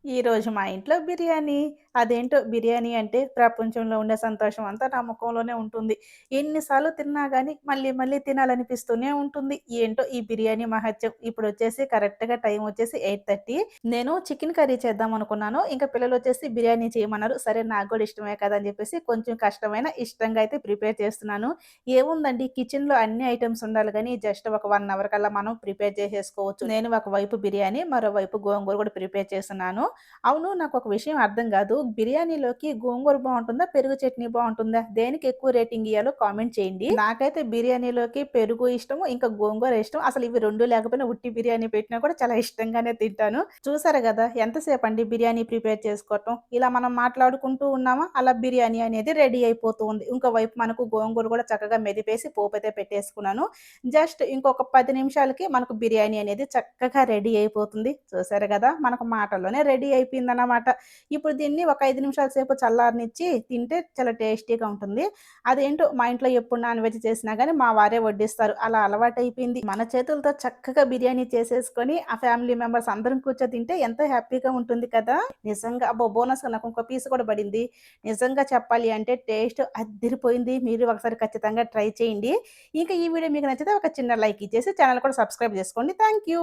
ఈరోజు మా ఇంట్లో బిర్యానీ. అదేంటో బిర్యానీ అంటే ప్రపంచంలో ఉండే సంతోషం అంతా నా మొఖంలోనే ఉంటుంది. ఎన్ని సార్లు తిన్నా గానీ మళ్ళీ మళ్ళీ తినాలనిపిస్తూనే ఉంటుంది. ఏంటో ఈ బిర్యానీ మహత్యం. ఇప్పుడొచ్చేసి కరెక్ట్‌గా టైం వచ్చేసి 8:30. నేను చికెన్ కర్రీ చేద్దామనుకున్నాను. ఇంక పిల్లలొచ్చేసి బిర్యానీ చేయమన్నారు. సరే నాకు గూడా ఇష్టమే కదా! అని జెప్పేసి కొంచెం కష్టమైన ఇష్టంగా అయితే ప్రిపేర్ చేస్తున్నాను. ఏముందండి కిచెన్‌లో అన్ని ఐటెమ్స్ ఉండాలి గానీ జస్ట్ ఒక 1 అవర్ కల్లా మనం ప్రిపేర్ చేసేసుకోవచ్చు. నేను ఒకవైపు బిర్యానీ, మరోవైపు గోంగూర గూడా ప్రిపేర్ చేస్తున్నాను. అవును. నాకొక విషయం అర్థం గాదు. బిర్యానీలోకి గోంగూర బావుంటుందా? పెరుగు చట్నీ బావుంటుందా? దేనికి ఎక్కువ రేటింగ్ ఇయ్యాలో కామెంట్ చేయండి. నాకైతే బిర్యానీలోకి పెరుగు ఇష్టము, ఇంకా గోంగూర ఇష్టం. అసలు ఇవి 2 లేకపోయినా ఉట్టి బిర్యానీ పెట్టినా కూడా చాలా ఇష్టంగానే తింటాను. చూసారు గదా! ఎంతసేపండి బిర్యానీ ప్రిపేర్ చేసుకోవటం. ఇలా మనం మాట్లాడుకుంటూ ఉన్నామా, అలా బిర్యానీ అనేది రెడీ అయిపోతూ ఉంది. ఇంకో వైపు మనకు గోంగూర గూడా చక్కగా మెదిపేసి పోపైతే పెట్టేసుకున్నాను. జస్ట్ ఇంకొక 10 నిమిషాలకి మనకు బిర్యానీ అనేది చక్కగా రెడీ అయిపోతుంది. చూసారు గదా! మనకు మాటల్లోనే రెడీ అయిపోయిందన్నమాట. ఇప్పుడు దీన్ని ఒక 5 నిమిషాల సేపు చల్లారనిచ్చి తింటే చాలా టేస్టీగా ఉంటుంది. అదేంటో మా ఇంట్లో ఎప్పుడు నాన్ వెజ్ చేసినా గానీ మా వారే వడ్డిస్తారు. అలా అలవాటయిపోయింది. మన చేతులతో చక్కగా బిర్యానీ చేసేసుకొని ఆ ఫ్యామిలీ మెంబర్స్ అందరం కూర్చొని తింటే ఎంతో హ్యాపీగా ఉంటుంది కదా! నిజంగా అబ్బో! బోనస్‌గా నాకు ఇంకో పీస్ కూడా పడింది. నిజంగా చెప్పాలి అంటే టేస్ట్ అద్దిరిపోయింది. మీరు ఒకసారి ఖచ్చితంగా ట్రై చేయండి. ఇంకా ఈ వీడియో మీకు నచ్చితే ఒక చిన్న లైక్ ఇచ్చేసి ఛానెల్ కూడా సబ్స్క్రైబ్ చేసుకోండి. Thank you.